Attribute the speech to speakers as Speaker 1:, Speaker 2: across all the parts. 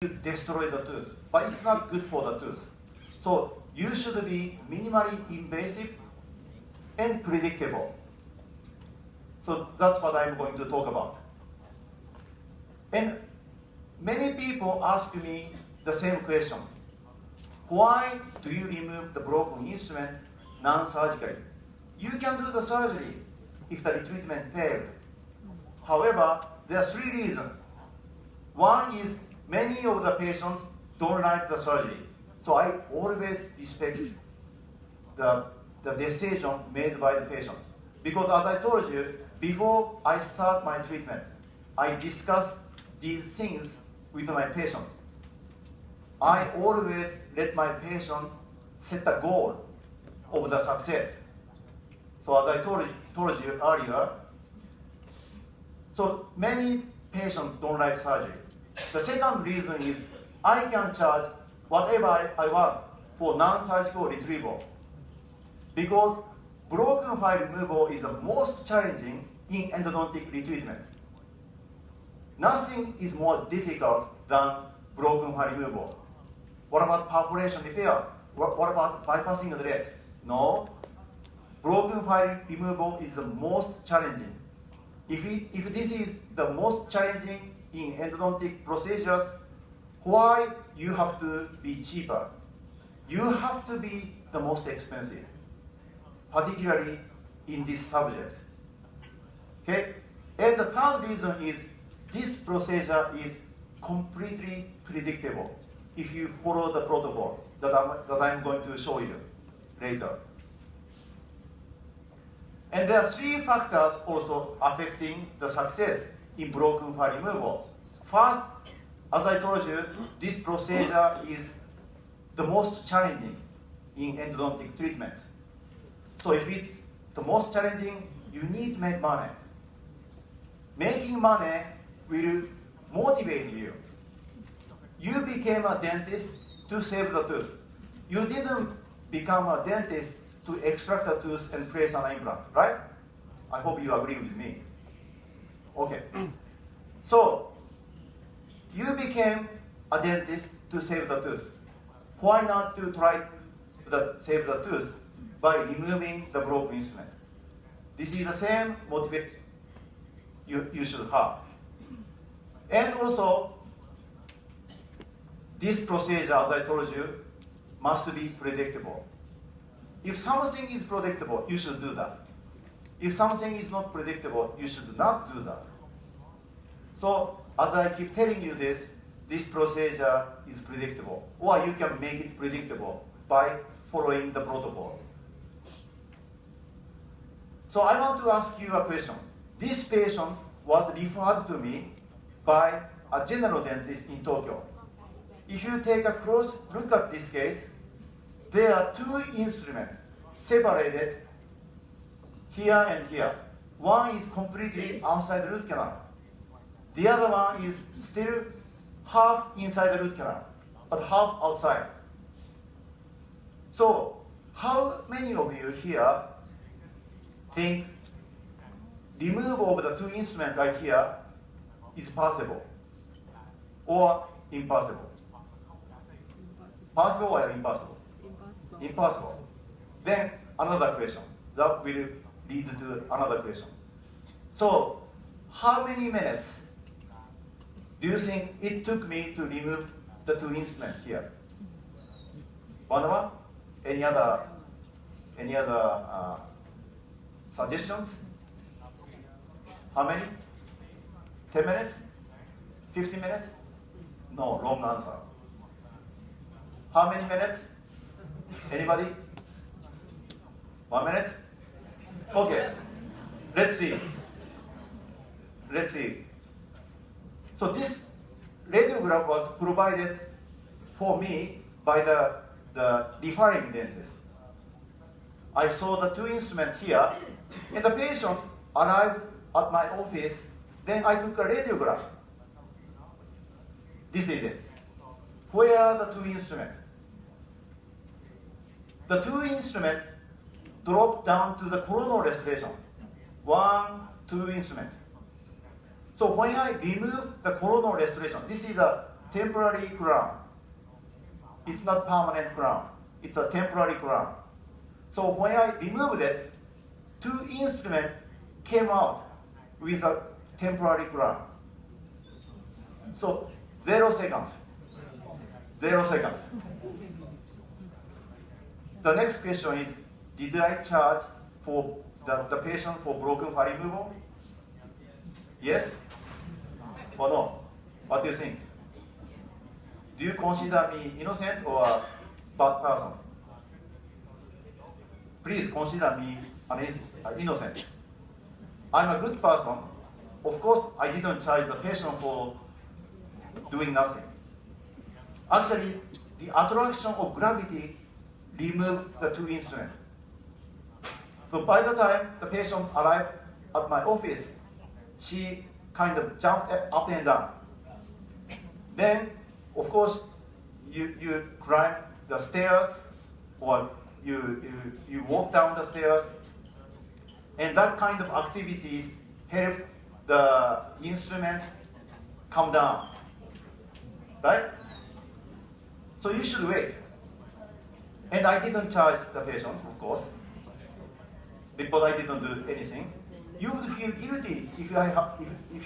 Speaker 1: you destroy the tooth, but it's not good for the tooth. So you should be minimally invasive and predictable. So that's what I'm going to talk about. And many people ask me the same question. Why do you remove the broken instrument non-surgically? You can do the surgery if the retreatment failed. However, there are three reasons. One is many of the patients don't like the surgery. So I always respect the decision made by the patient. Because as I told you, before I start my treatment, I discuss these things with my patient. I always let my patient set a goal of the success. So as I told you earlier, so many patients don't like surgery. The second reason is I can charge whatever I want for non-surgical retrieval. Because broken file removal is the most challenging in endodontic retreatment. Nothing is more difficult than broken file removal. What about perforation repair? What about bypassing the lead? No. Broken file removal is the most challenging. If this is the most challenging in endodontic procedures, why you have to be cheaper? You have to be the most expensive, particularly in this subject. Okay? And the third reason is this procedure is completely predictable if you follow the protocol that I'm going to show you later. And there are three factors also affecting the success in broken file removal. First, as I told you, this procedure is the most challenging in endodontic treatment. So if it's the most challenging, you need to make money. Making money will motivate you. You became a dentist to save the tooth. You didn't become a dentist to extract a tooth and place an implant, right? I hope you agree with me. Okay. So, you became a dentist to save the tooth. Why not to try to save the tooth by removing the broken instrument? This is the same motivation you should have. And also, this procedure, as I told you, must be predictable. If something is predictable, you should do that. If something is not predictable, you should not do that. So, as I keep telling you this procedure is predictable, or you can make it predictable by following the protocol. So I want to ask you a question. This patient was referred to me by a general dentist in Tokyo. If you take a close look at this case, there are two instruments separated here and here. One is completely outside the root canal. The other one is still half inside the root canal, but half outside. So, how many of you here think removal of the two instruments right here is possible or impossible? Possible or impossible?
Speaker 2: Impossible.
Speaker 1: Impossible. Then another question. That will lead to another question. So, how many minutes do you think it took me to remove the two instruments here? 1 hour? Any other suggestions? How many? 10 minutes? 15 minutes? No, wrong answer. How many minutes? Anybody? 1 minute? Okay. Let's see. So this radiograph was provided for me by the referring dentist. I saw the two instruments here, and the patient arrived at my office. Then I took a radiograph. This is it. Where are the two instruments? The two instruments drop down to the coronal restoration. 1, 2 instruments. So when I remove the coronal restoration, this is a temporary crown. It's not permanent crown. It's a temporary crown. So when I removed it, 2 instruments came out with a temporary crown. So 0 seconds. 0 seconds. The next question is, did I charge for the patient for broken file removal? Yes or no? What do you think? Do you consider me innocent or a bad person? Please consider me an innocent. I'm a good person. Of course, I didn't charge the patient for doing nothing. Actually, the attraction of gravity removed the 2 instruments. So by the time the patient arrived at my office, she kind of jumped up and down. Then, of course, you climb the stairs or you walk down the stairs, and that kind of activities help the instrument come down, right? So you should wait. And I didn't charge the patient, of course, because I didn't do anything. You would feel guilty if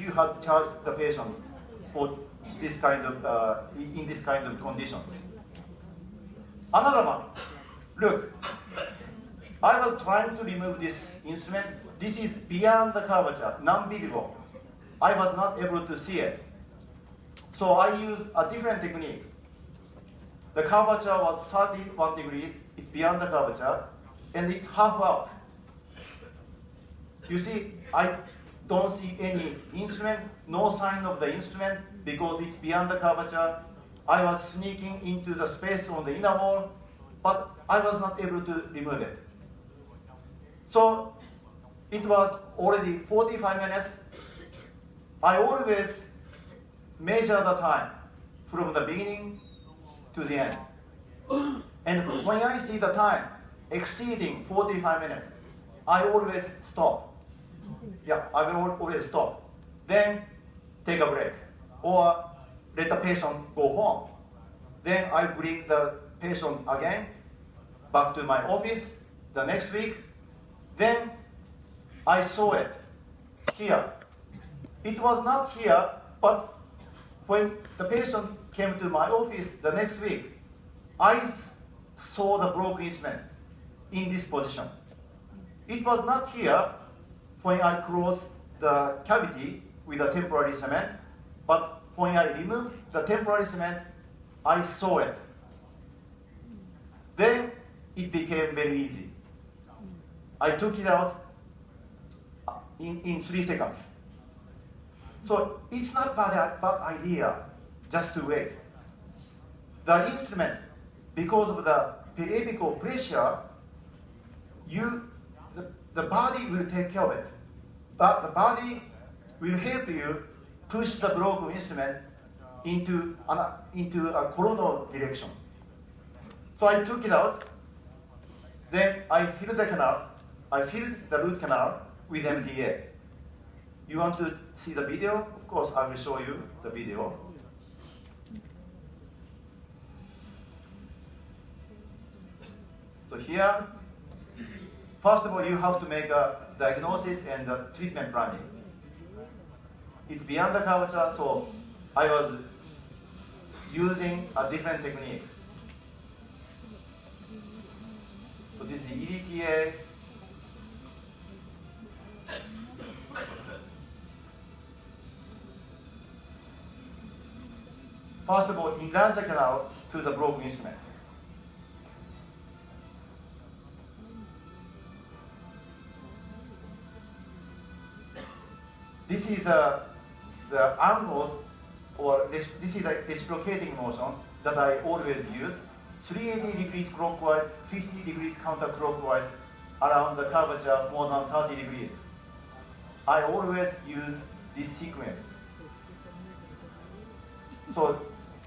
Speaker 1: you had charged the patient for this kind of in this kind of conditions. Another one. Look, I was trying to remove this instrument. This is beyond the curvature, non-visible. I was not able to see it. So I used a different technique. The curvature was 31 degrees. It's beyond the curvature, and it's half out. You see, I don't see any instrument, no sign of the instrument because it's beyond the curvature. I was sneaking into the space on the inner wall, but I was not able to remove it. So it was already 45 minutes. I always measure the time from the beginning to the end. And when I see the time exceeding 45 minutes, I always stop. Yeah, I will always stop. Then take a break or let the patient go home. Then I bring the patient again back to my office the next week. Then I saw it here. It was not here, but when the patient came to my office the next week, I saw the broken instrument in this position. It was not here when I closed the cavity with a temporary cement, but when I removed the temporary cement, I saw it. Then it became very easy. I took it out in 3 seconds. So it's not bad idea just to wait. The instrument, because of the periapical pressure, the body will take care of it. But the body will help you push the broken instrument into a coronal direction. So I took it out. Then I filled the canal. I filled the root canal with MDA. You want to see the video? Of course, I will show you the video. So here, first of all, you have to make a diagnosis and a treatment planning. It's beyond the curvature, so I was using a different technique. So this is EDTA. First of all, enlarge the canal to the broken instrument. This is the angles, or this is a reciprocating motion that I always use. 380 degrees clockwise, 50 degrees counterclockwise, around the curvature more than 30 degrees. I always use this sequence. So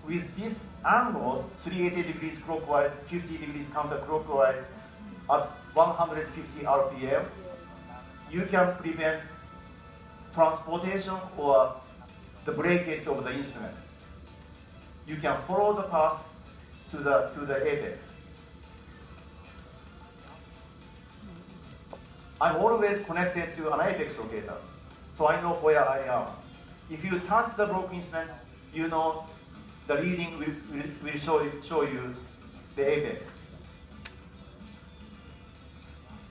Speaker 1: with these angles, 380 degrees clockwise, 50 degrees counterclockwise, at 150 RPM, you can prevent transportation or the breakage of the instrument. you can follow the path to the apex. I'm always connected to an apex locator, so I know where I am. If you touch the broken instrument, you know the reading will show you the apex.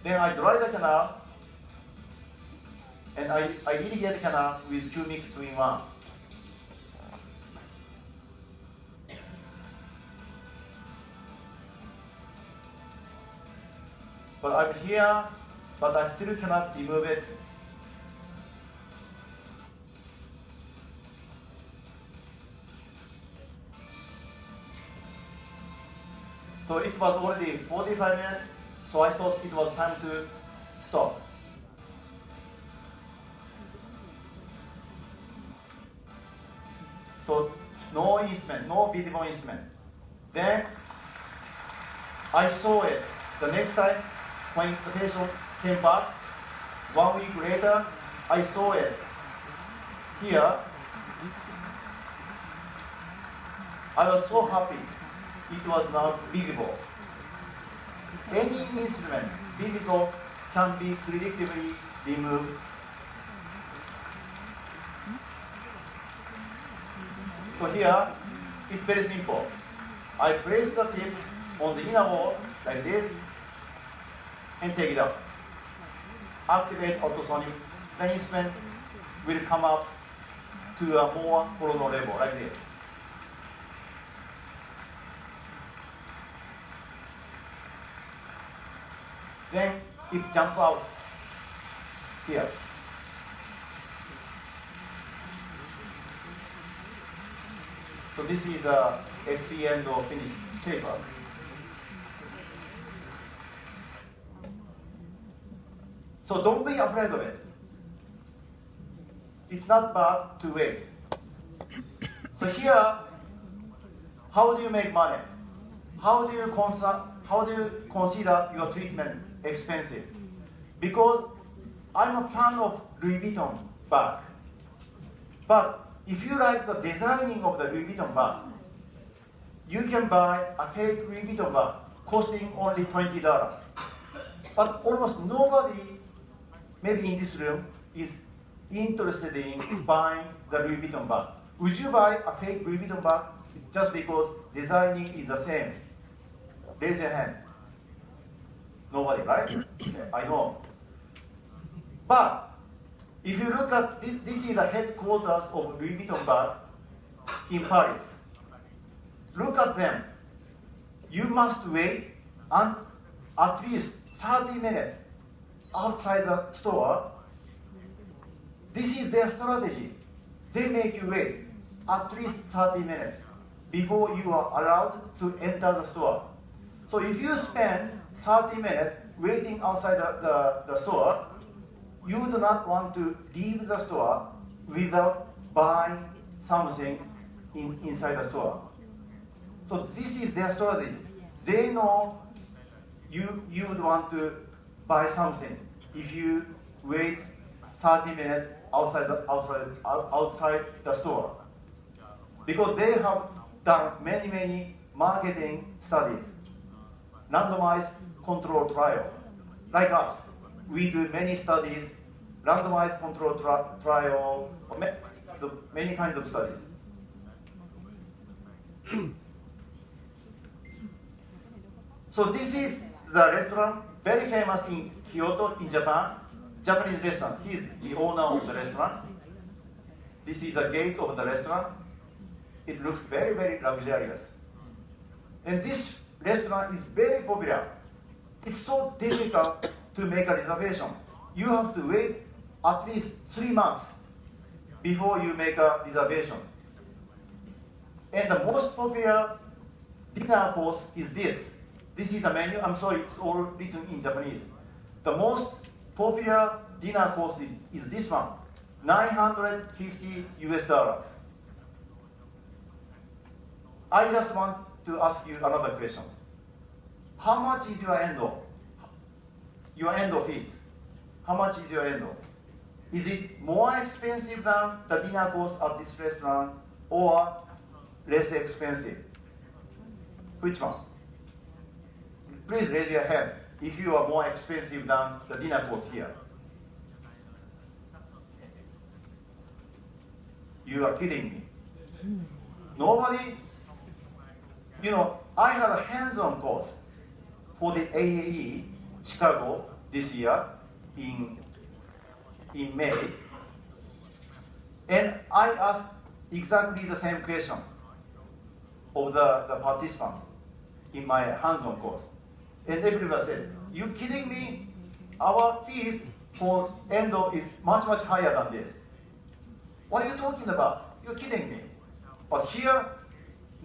Speaker 1: Then I dry the canal, and I irrigate the canal with 2 mix 2-in-1. But I'm here, but I still cannot remove it. So it was already 45 minutes, so I thought it was time to stop. So no instrument, no visible instrument. Then I saw it. The next time when the patient came back, 1 week later, I saw it. Here, I was so happy. It was now visible. Any instrument visible can be predictably removed. So here, it's very simple. I place the tip on the inner wall like this and take it up. Activate ultrasonic. The instrument will come up to a more hollow level like this. Then it jumps out here. So this is the XP end or finished shaper. So don't be afraid of it. It's not bad to wait. So here, how do you make money? How do you consider your treatment expensive? Because I'm a fan of Louis Vuitton bag. But if you like the designing of the Louis Vuitton bag, you can buy a fake Louis Vuitton bag costing only $20. But almost nobody, maybe in this room, is interested in buying the Louis Vuitton bag. Would you buy a fake Louis Vuitton bag just because designing is the same? Raise your hand. Nobody, right? I know. But if you look at this is the headquarters of Louis Vuitton bag in Paris. Look at them. You must wait at least 30 minutes outside the store. This is their strategy. They make you wait at least 30 minutes before you are allowed to enter the store. So if you spend 30 minutes waiting outside the store, you do not want to leave the store without buying something inside the store. So this is their strategy. They know you would want to buy something if you wait 30 minutes outside the store. Because they have done many marketing studies, randomized control trial. Like us, we do many studies, randomized control trial, many kinds of studies. So this is the restaurant, very famous in Kyoto, in Japan. Japanese restaurant. He is the owner of the restaurant. This is the gate of the restaurant. It looks very luxurious. And this restaurant is very popular. It's so difficult to make a reservation. You have to wait at least 3 months before you make a reservation. And the most popular dinner course is this. This is the menu. I'm sorry, it's all written in Japanese. The most popular dinner course is this one, $950 US. I just want to ask you another question. How much is your endo? Your endo fees. How much is your endo? Is it more expensive than the dinner course at this restaurant, or less expensive? Which one? Please raise your hand if you are more expensive than the dinner course here. You are kidding me. Nobody, I had a hands-on course for the AAE Chicago this year in May. And I asked exactly the same question of the participants in my hands-on course. And everybody said, you kidding me? Our fees for endo is much, much higher than this. What are you talking about? You're kidding me. But here,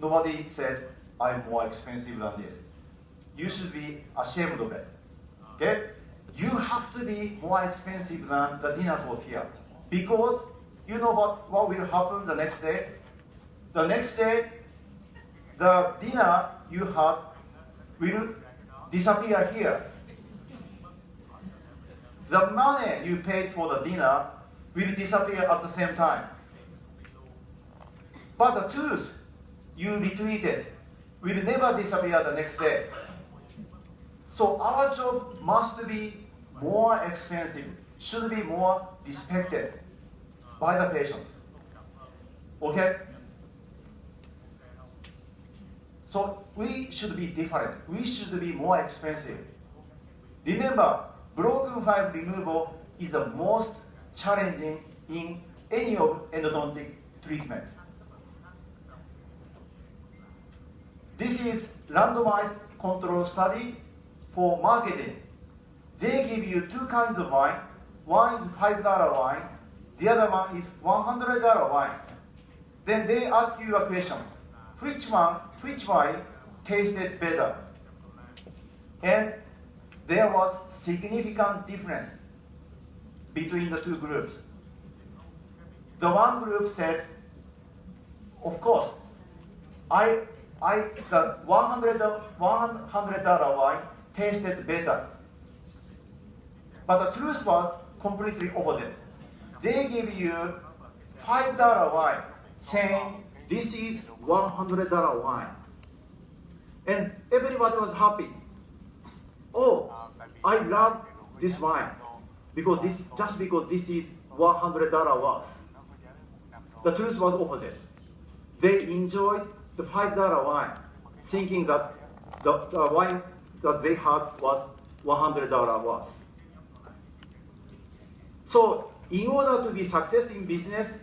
Speaker 1: nobody said, I'm more expensive than this. You should be ashamed of it. Okay? You have to be more expensive than the dinner course here. Because you know what will happen the next day? The next day, the dinner you have will disappear here. The money you paid for the dinner will disappear at the same time. But the tooth you retreated will never disappear the next day. So our job must be more expensive, should be more respected by the patient. Okay? So we should be different. We should be more expensive. Remember, broken five removal is the most challenging in any of endodontic treatment. This is randomized control study for marketing. They give you two kinds of wine. One is $5 wine. The other one is $100 wine. Then they ask you a question. Which wine tasted better? And there was significant difference between the two groups. The one group said, of course, the $100 wine tasted better. But the truth was completely opposite. They give you $5 wine, saying this is $100 wine. And everybody was happy. Oh, I love this wine because this is $100 worth. The truth was opposite. They enjoyed the $5 wine, thinking that the wine that they had was $100 worth. So, in order to be successful in business,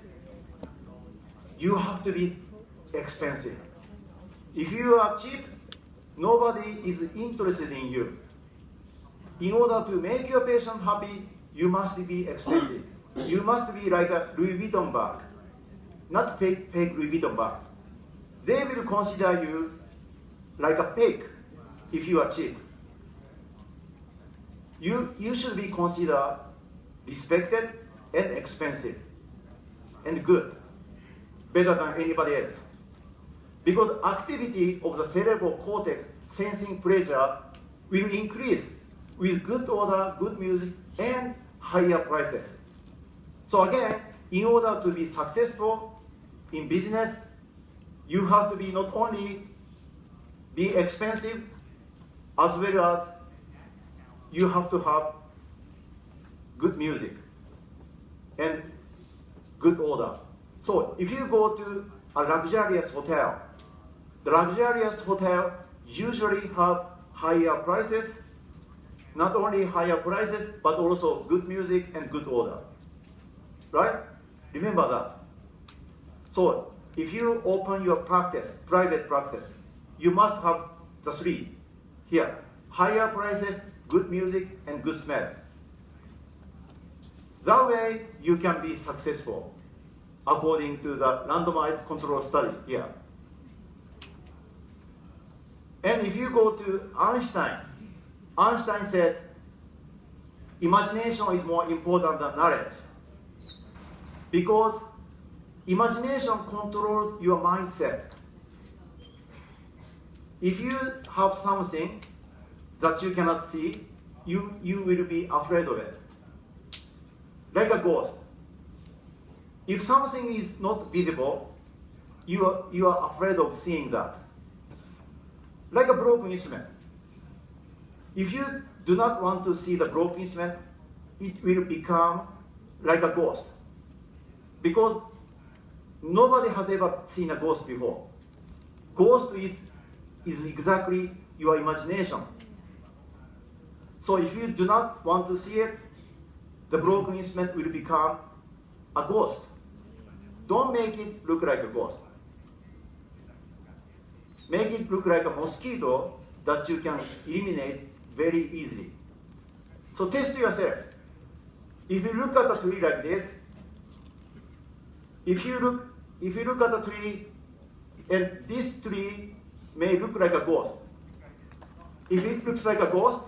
Speaker 1: you have to be expensive. If you are cheap, nobody is interested in you. In order to make your patient happy, you must be expensive. You must be like a Louis Vuitton bag, not fake Louis Vuitton bag. They will consider you like a fake if you are cheap. You should be considered respected and expensive and good, better than anybody else. Because activity of the cerebral cortex sensing pleasure will increase with good order, good music, and higher prices. So again, in order to be successful in business, you have to be not only be expensive, as well as you have to have good music and good order. So if you go to a luxurious hotel, the luxurious hotel usually have higher prices, not only higher prices, but also good music and good order. Right? Remember that. So if you open your practice, private practice, you must have the three here. Higher prices, good music, and good smell. That way, you can be successful, according to the randomized control study here. And if you go to Einstein, Einstein said, imagination is more important than knowledge. Because imagination controls your mindset. If you have something that you cannot see, you will be afraid of it. Like a ghost. If something is not visible, you are afraid of seeing that. Like a broken instrument. If you do not want to see the broken instrument, it will become like a ghost. Because nobody has ever seen a ghost before. Ghost is exactly your imagination. So if you do not want to see it, the broken instrument will become a ghost. Don't make it look like a ghost. Make it look like a mosquito that you can eliminate very easily. So test yourself. If you look at a tree like this, if you look at a tree, and this tree may look like a ghost. If it looks like a ghost,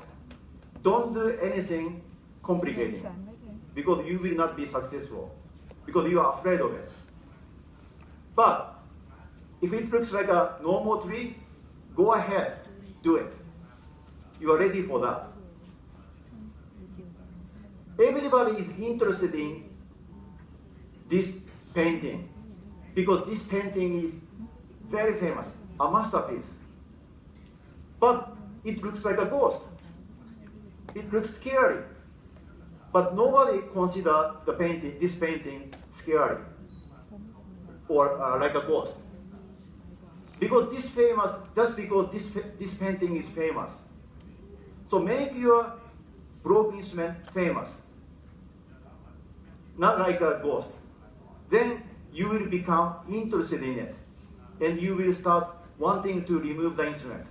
Speaker 1: don't do anything complicated, because you will not be successful, because you are afraid of it. But if it looks like a normal tree, go ahead, do it. You are ready for that. Everybody is interested in this painting, because this painting is very famous, a masterpiece. But it looks like a ghost. It looks scary. But nobody considers this painting scary or like a ghost. Because just because this painting is famous. So make your broken instrument famous, not like a ghost. Then you will become interested in it, and you will start wanting to remove the instrument.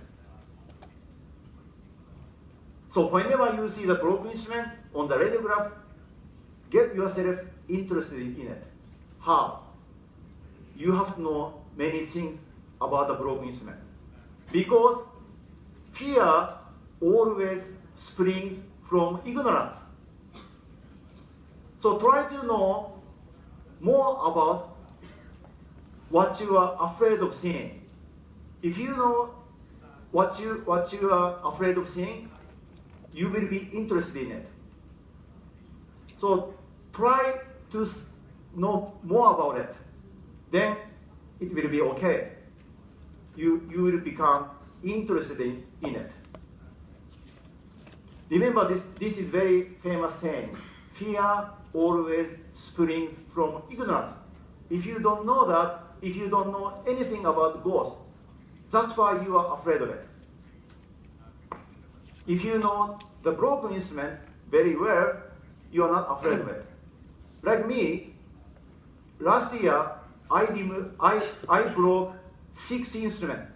Speaker 1: So whenever you see the broken instrument on the radiograph, get yourself interested in it. How? You have to know many things about the broken instrument. Because fear always springs from ignorance. So try to know more about what you are afraid of seeing. If you know what you are afraid of seeing, you will be interested in it. So try to know more about it. Then it will be okay. You will become interested in it. Remember, this is very famous saying. Fear always springs from ignorance. If you don't know that, if you don't know anything about ghosts, that's why you are afraid of it. If you know the broken instrument very well, you are not afraid of it. Like me, last year, I broke 6 instruments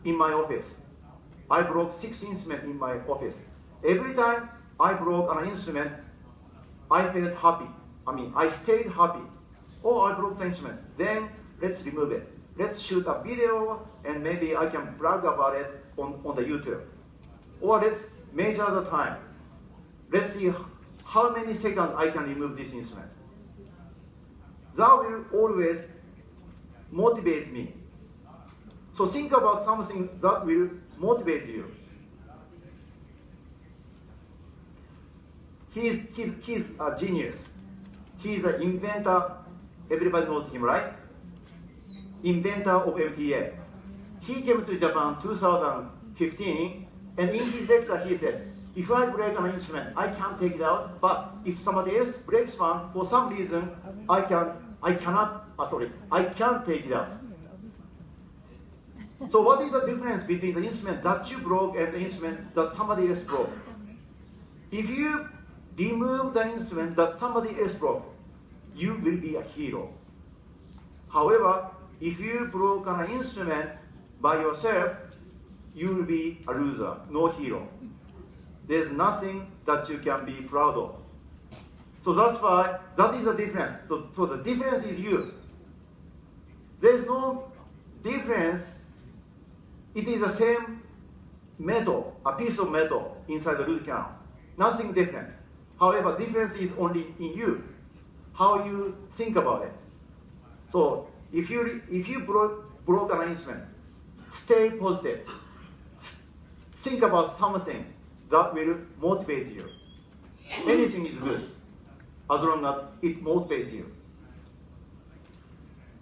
Speaker 1: in my office. I broke 6 instruments in my office. Every time I broke an instrument, I felt happy. I stayed happy. Oh, I broke the instrument. Then let's remove it. Let's shoot a video, and maybe I can brag about it on the YouTube. Or let's measure the time. Let's see how many seconds I can remove this instrument. That will always motivate me. So think about something that will motivate you. He's a genius. He's an inventor. Everybody knows him, right? Inventor of MTA. He came to Japan 2015, and in his lecture he said, if I break an instrument, I can't take it out, but if somebody else breaks one, for some reason, I can't take it out. So what is the difference between the instrument that you broke and the instrument that somebody else broke? If you remove the instrument that somebody else broke, you will be a hero. However, if you broke an instrument by yourself, you will be a loser, no hero. There's nothing that you can be proud of. So that's why, that is the difference. So the difference is you. There's no difference. It is the same metal, a piece of metal inside the root canal. Nothing different. However, difference is only in you, how you think about it. So if you broke an instrument, stay positive. Think about something that will motivate you. Anything is good, as long as it motivates you.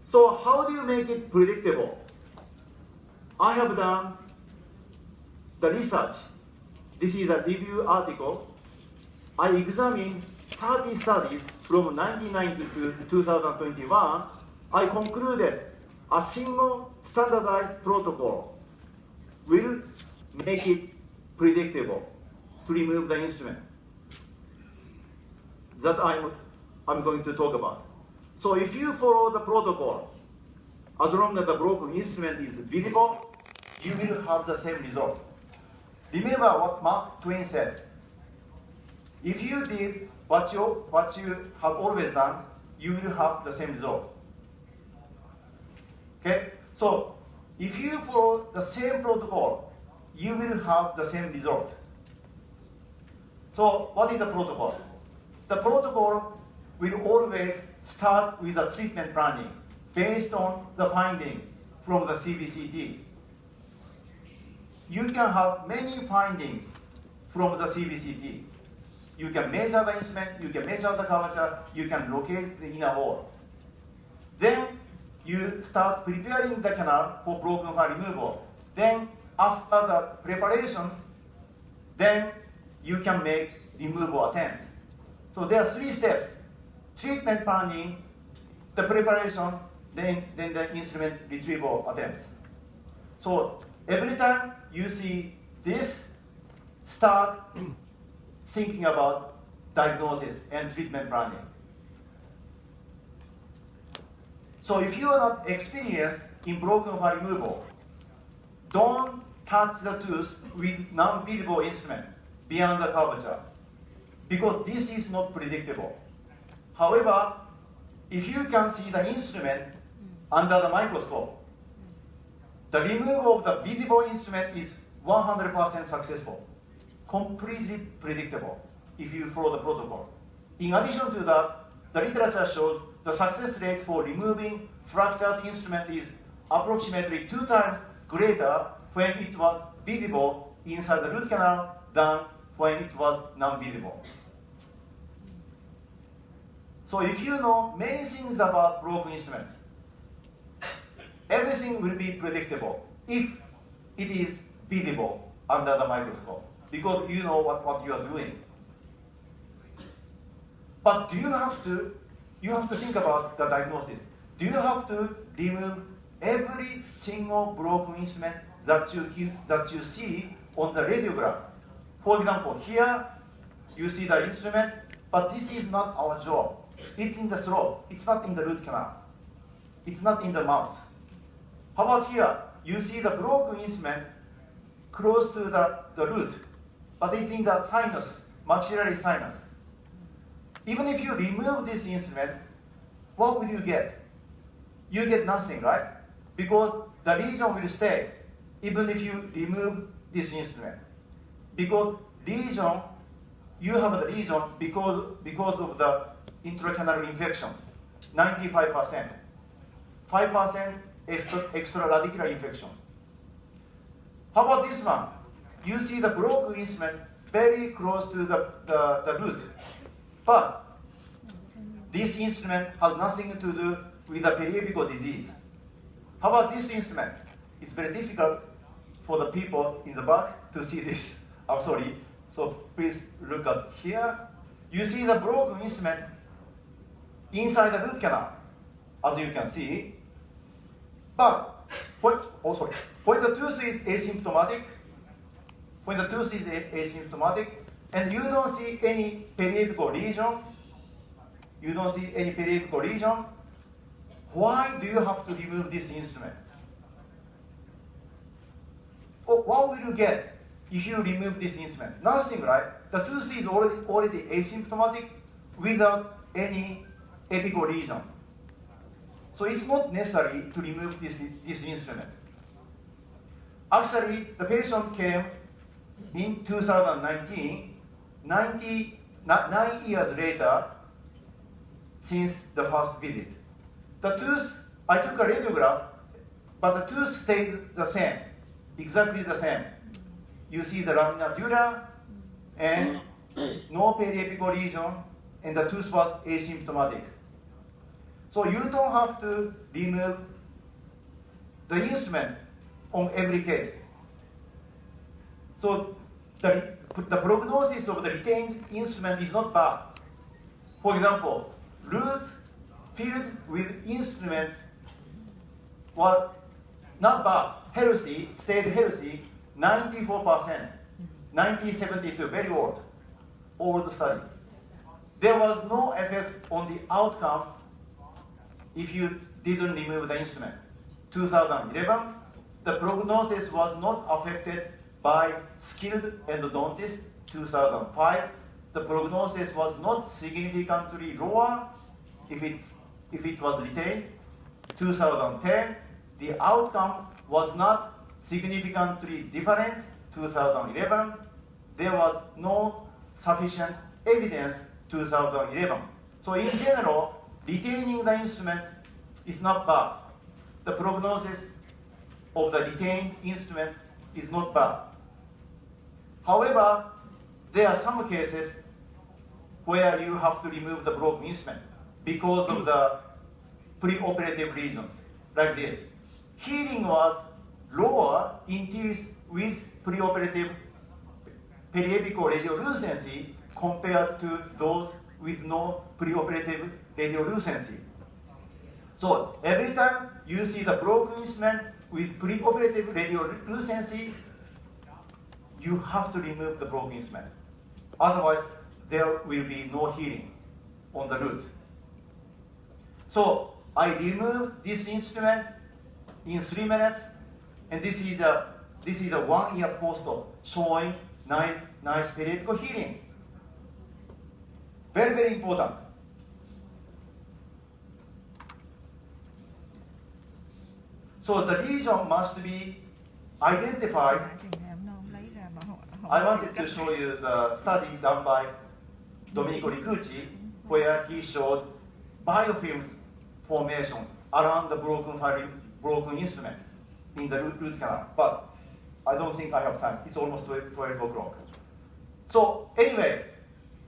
Speaker 1: So So how do you make it predictable? I have done the research. This is a review article. I examined 30 studies from 1990 to 2021. I concluded a single standardized protocol will make it predictable to remove the instrument. That I'm going to talk about. So if you follow the protocol, as long as the broken instrument is visible, you will have the same result. Remember what Mark Twain said. If you did what you have always done, you will have the same result. Okay? So if you follow the same protocol, you will have the same result. So what is the protocol? The protocol will always start with a treatment planning based on the finding from the CBCT. You can have many findings from the CBCT. You can measure the instrument, you can measure the curvature, you can locate the inner wall. Then you start preparing the canal for broken file removal. Then after the preparation, then you can make removal attempts. So there are 3 steps: treatment planning, the preparation, then the instrument retrieval attempts. So every time you see this, start thinking about diagnosis and treatment planning. So if you are not experienced in broken file removal, don't touch the tooth with non-visible instrument beyond the curvature, because this is not predictable. However, if you can see the instrument under the microscope, the removal of the visible instrument is 100% successful, completely predictable if you follow the protocol. In addition to that, the literature shows the success rate for removing fractured instrument is approximately 2 times greater when it was visible inside the root canal than when it was non-visible. So if you know many things about broken instrument, everything will be predictable if it is visible under the microscope, because you know what you are doing. But you have to think about the diagnosis. Do you have to remove every single broken instrument that you see on the radiograph? For example, here you see the instrument, but this is not our jaw. It's in the throat. It's not in the root canal. It's not in the mouth. How about here? You see the broken instrument close to the root, but it's in the sinus, maxillary sinus. Even if you remove this instrument, what will you get? You get nothing, right? Because the lesion will stay, even if you remove this instrument. Because lesion, you have the lesion because of the intracanal infection, 95%. 5% extraradicular infection. How about this one? You see the broken instrument very close to the root. But this instrument has nothing to do with the periapical disease. How about this instrument? It's very difficult for the people in the back to see this. I'm sorry. So please look at here. You see the broken instrument inside the root canal, as you can see. But when the tooth is asymptomatic, and you don't see any periapical lesion, why do you have to remove this instrument? What will you get if you remove this instrument? Nothing, right? The tooth is already asymptomatic without any apical lesion. So it's not necessary to remove this instrument. Actually, the patient came in 2019, 9 years later since the first visit. The tooth, I took a radiograph, but the tooth stayed the same, exactly the same. You see the lamina dura and no periapical lesion, and the tooth was asymptomatic. So you don't have to remove the instrument on every case. So the prognosis of the retained instrument is not bad. For example, roots filled with instrument were not bad, healthy, stayed healthy, 94%, 1972, very old study. There was no effect on the outcomes if you didn't remove the instrument. 2011, the prognosis was not affected by skilled endodontist. 2005, the prognosis was not significantly lower if it was retained. 2010, the outcome was not significantly different. 2011, there was no sufficient evidence. 2011. So in general, retaining the instrument is not bad. The prognosis of the retained instrument is not bad. However, there are some cases where you have to remove the broken instrument because of the preoperative reasons, like this. Healing was lower in teeth with preoperative periapical radiolucency compared to those with no preoperative radiolucency. So every time you see the broken instrument with preoperative radiolucency, you have to remove the broken instrument. Otherwise, there will be no healing on the root. So I remove this instrument in 3 minutes, and this is a 1 year post-op showing nice periapical healing. Very, very important. So the lesion must be identified. I wanted to show you the study done by Domenico Ricucci, where he showed biofilm formation around the broken instrument in the root canal. But I don't think I have time. It's almost 12 o'clock. So anyway,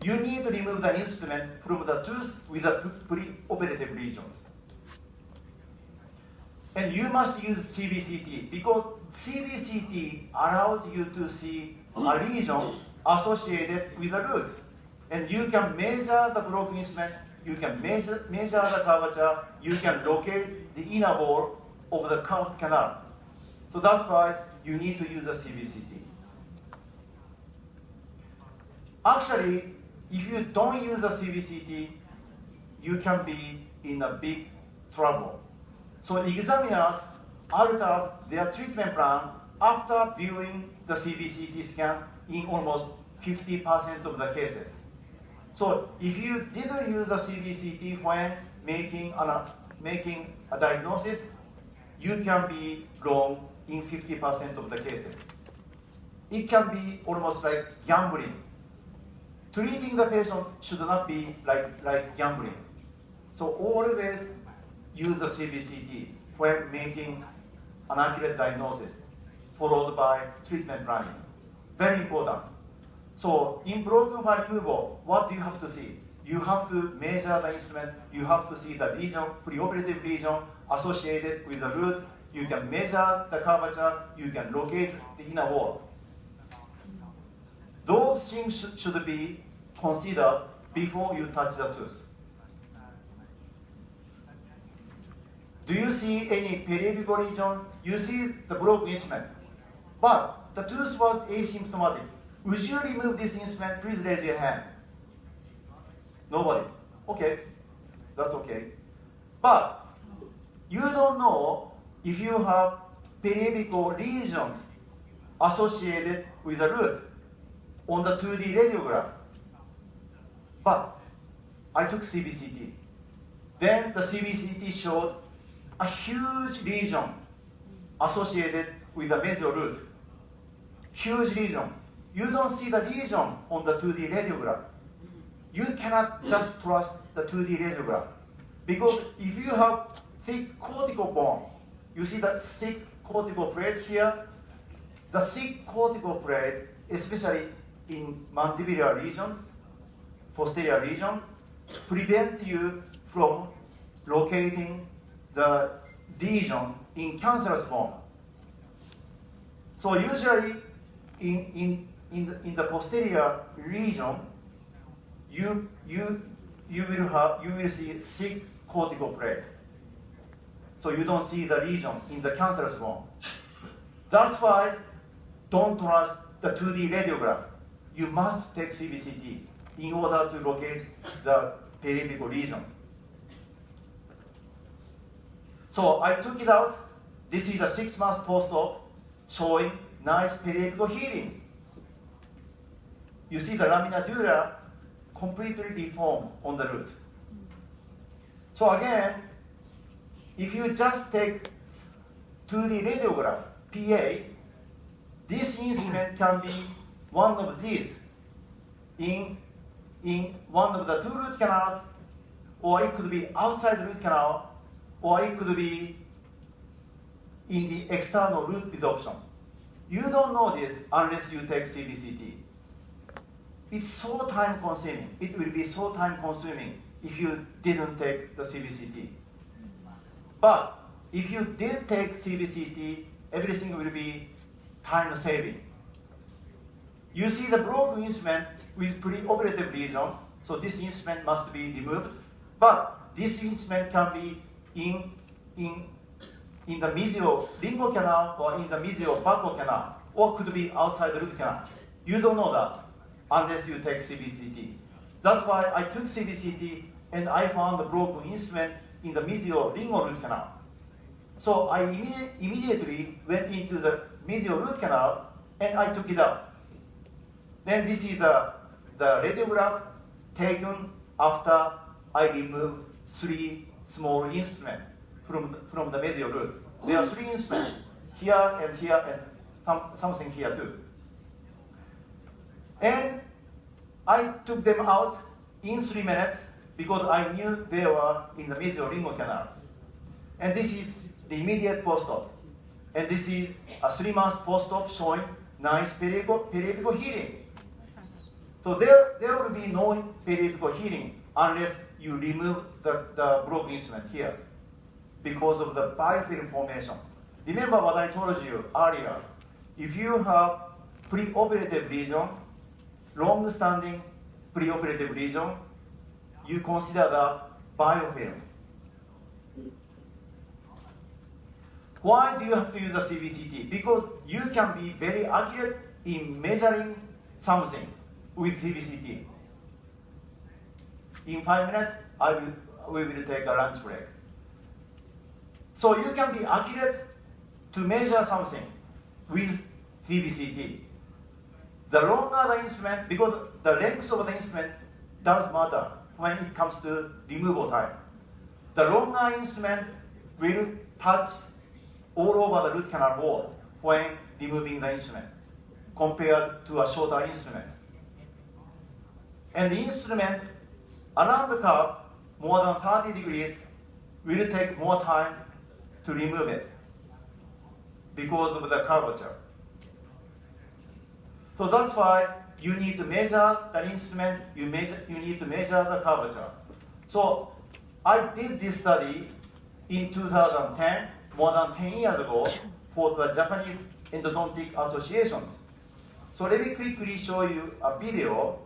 Speaker 1: you need to remove the instrument from the tooth with the preoperative lesions. And you must use CBCT because CBCT allows you to see a lesion associated with the root. And you can measure the broken instrument, you can measure the curvature, you can locate the inner wall of the curved canal. So that's why you need to use the CBCT. Actually, if you don't use the CBCT, you can be in a big trouble. So examiners alter their treatment plan after viewing the CBCT scan in almost 50% of the cases. So if you didn't use the CBCT when making a diagnosis, you can be wrong in 50% of the cases. It can be almost like gambling. Treating the patient should not be like gambling. So always use the CBCT when making an accurate diagnosis, followed by treatment planning. Very important. So in broken file removal, what do you have to see? You have to measure the instrument, you have to see the lesion, preoperative lesion associated with the root, you can measure the curvature, you can locate the inner wall. Those things should be considered before you touch the tooth. Do you see any periapical lesion? You see the broken instrument, but the tooth was asymptomatic. Would you remove this instrument? Please raise your hand. Nobody. Okay, that's okay. But you don't know if you have periapical lesions associated with the root on the 2D radiograph. But I took CBCT. Then the CBCT showed a huge lesion associated with the mesial root. Huge lesion. You don't see the lesion on the 2D radiograph. You cannot just trust the 2D radiograph. Because if you have thick cortical bone, you see the thick cortical plate here, the thick cortical plate, especially in mandibular regions, posterior region, prevent you from locating the lesion in cancerous form. So usually in the posterior region, you will see thick cortical plate. So you don't see the lesion in the cancerous form. That's why don't trust the 2D radiograph. You must take CBCT in order to locate the periapical lesion. So I took it out. This is a 6 months post-op showing nice periapical healing. You see the lamina dura completely deformed on the root. So again, if you just take 2D radiograph, PA, this instrument can be one of these in one of the 2 root canals, or it could be outside the root canal, or it could be in the external root resorption. You don't know this unless you take CBCT. It's so time consuming. It will be so time consuming if you didn't take the CBCT. But if you did take CBCT, everything will be time saving. You see the broken instrument with preoperative lesion, so this instrument must be removed. But this instrument can be in the mesio-lingual canal or in the mesio-buccal canal, or could be outside the root canal. You don't know that unless you take CBCT. That's why I took CBCT and I found the broken instrument in the mesio-lingual root canal. So I immediately went into the medial root canal and I took it out. Then this is the radiograph taken after I removed 3 small instruments from the medial root. There are 3 instruments, here and something here too. And I took them out in 3 minutes because I knew they were in the mesio-lingual canal. And this is the immediate post-op. And this is a 3 months post-op showing nice periapical healing. So there will be no periapical healing unless you remove the broken instrument here because of the biofilm formation. Remember what I told you earlier. If you have preoperative lesion, long-standing preoperative lesion, you consider that biofilm. Why do you have to use the CBCT? Because you can be very accurate in measuring something with CBCT. In 5 minutes, we will take a lunch break. So you can be accurate to measure something with CBCT. The longer the instrument, because the length of the instrument does matter when it comes to removal time. The longer instrument will touch all over the root canal wall when removing the instrument compared to a shorter instrument. And the instrument around the curve, more than 30 degrees, will take more time to remove it because of the curvature. So that's why you need to measure the instrument, you need to measure the curvature. So I did this study in 2010, more than 10 years ago, for the Japanese Endodontic Associations. So let me quickly show you a video.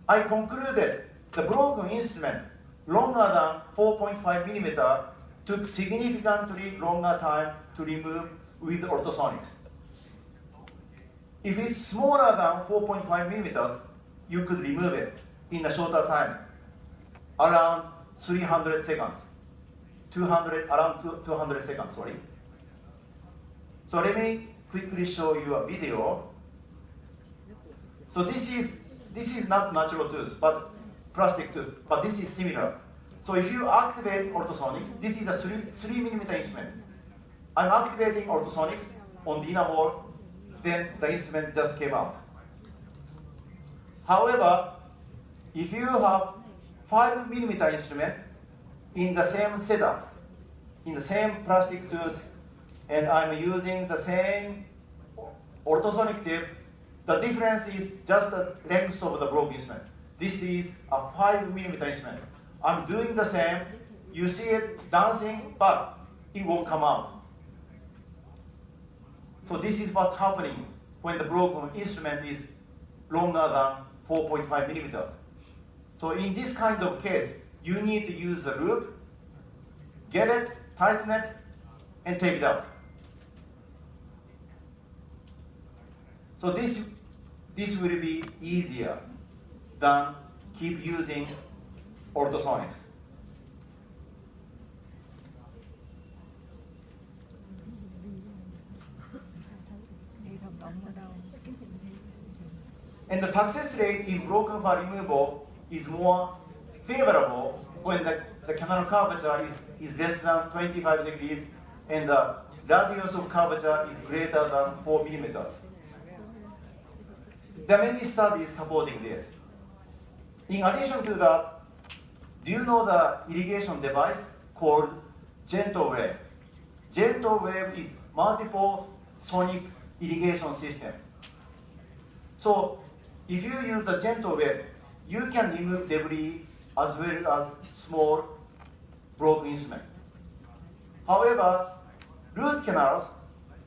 Speaker 1: I concluded the broken instrument longer than 4.5 millimeter took significantly longer time to remove with ultrasonics. If it's smaller than 4.5 millimeters, you could remove it in a shorter time, around 300 seconds. 200 seconds, sorry. So let me quickly show you a video. So this is not natural tooth, but plastic tooth, but this is similar. So if you activate ultrasonics, this is a 3 millimeter instrument. I'm activating ultrasonics on the inner wall, then the instrument just came out. However, if you have 5 millimeter instrument in the same setup, in the same plastic tooth, and I'm using the same ultrasonic tip, the difference is just the length of the broken instrument. This is a 5 millimeter instrument. I'm doing the same. You see it dancing, but it won't come out. So this is what's happening when the broken instrument is longer than 4.5 millimeters. So in this kind of case, you need to use the loop, get it, tighten it, and take it out. So this will be easier than keep using ultrasonics. And the success rate in broken fur removal is more favorable when the canal curvature is less than 25 degrees and the radius of curvature is greater than 4 millimeters. There are many studies supporting this. In addition to that, do you know the irrigation device called gentle wave? Gentle wave is multiple sonic irrigation system. So if you use the gentle wave, you can remove debris as well as small broken instrument. However, root canals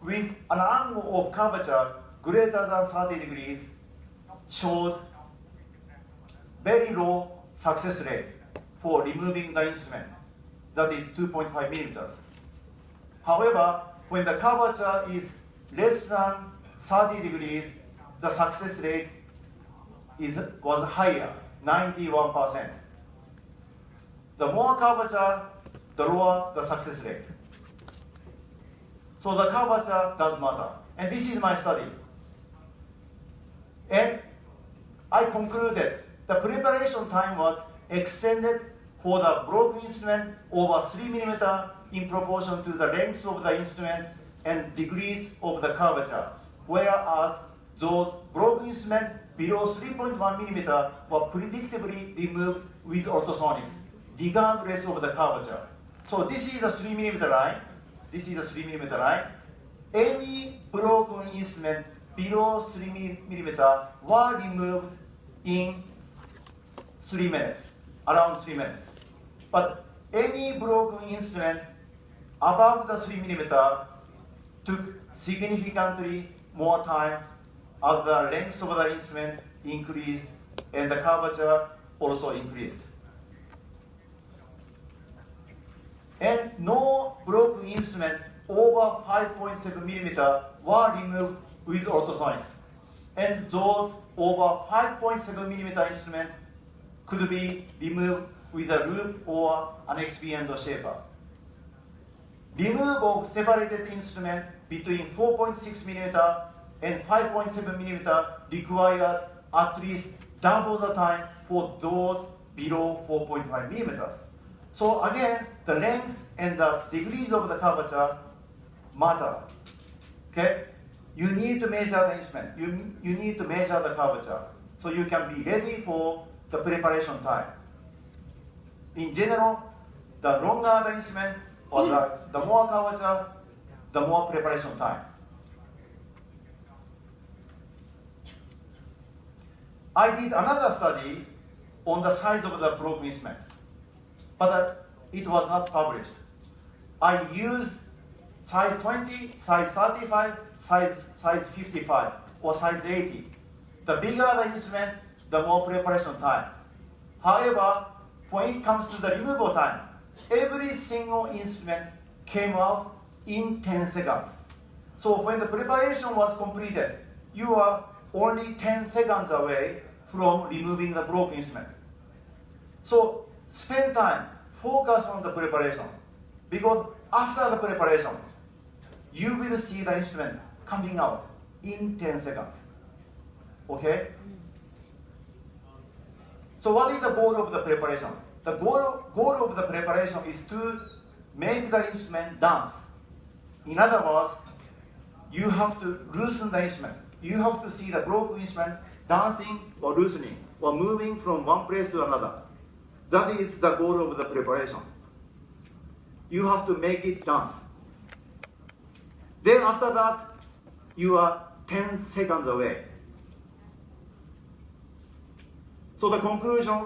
Speaker 1: with an angle of curvature greater than 30 degrees showed very low success rate for removing the instrument, that is 2.5 millimeters. However, when the curvature is less than 30 degrees, the success rate was higher, 91%. The more curvature, the lower the success rate. So the curvature does matter. And this is my study. And I concluded the preparation time was extended for the broken instrument over 3 millimeters in proportion to the length of the instrument and degrees of the curvature, whereas those broken instruments below 3.1 millimeter were predictably removed with ultrasonics, regardless of the curvature. So this is the 3 millimeter line. This is the 3 millimeter line. Any broken instrument below 3 millimeter were removed in 3 minutes, around 3 minutes. But any broken instrument above the 3 millimeter took significantly more time as the length of the instrument increased and the curvature also increased. And no broken instrument over 5.7 millimeter were removed with ultrasonics. And those over 5.7 millimeter instrument could be removed with a loop or an expand shaper. Removal of separated instrument between 4.6 millimeter and 5.7 millimeter required at least double the time for those below 4.5 millimeters. So again, the length and the degrees of the curvature matter. Okay? You need to measure the instrument. You need to measure the curvature so you can be ready for the preparation time. In general, the longer the instrument or the more curvature, the more preparation time. I did another study on the size of the broken instrument, but it was not published. I used size 20, size 35, size 55, or size 80. The bigger the instrument, the more preparation time. However, when it comes to the removal time, every single instrument came out in 10 seconds. So when the preparation was completed, you are only 10 seconds away from removing the broken instrument. So spend time, focus on the preparation, because after the preparation, you will see the instrument coming out in 10 seconds. Okay? So what is the goal of the preparation? The goal of the preparation is to make the instrument dance. In other words, you have to loosen the instrument. You have to see the broken instrument dancing or loosening or moving from one place to another. That is the goal of the preparation. You have to make it dance. Then after that, you are 10 seconds away. So the conclusion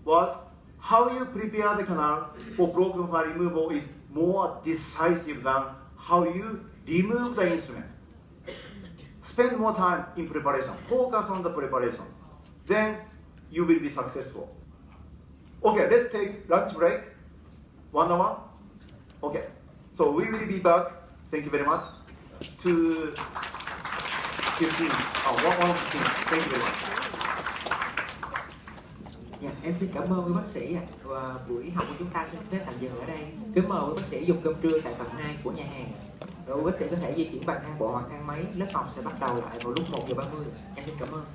Speaker 1: was how you prepare the canal for broken file removal is more decisive than how you remove the instrument. Spend more time in preparation. Focus on the preparation. Then you will be successful. Okay, let's take lunch break. 1 hour. Okay. So we will be back. Thank you very much. To 15. 1:15. Thank you very much.
Speaker 2: Dạ, em xin cảm ơn quý bác sĩ ạ. Và buổi học của chúng ta xin phép tạm dừng ở đây. Kính mời quý bác sĩ dùng cơm trưa tại tầng 2 của nhà hàng. Rồi quý bác sĩ có thể di chuyển bằng thang bộ hoặc thang máy. Lớp học sẽ bắt đầu lại vào lúc 1:30. Em xin cảm ơn.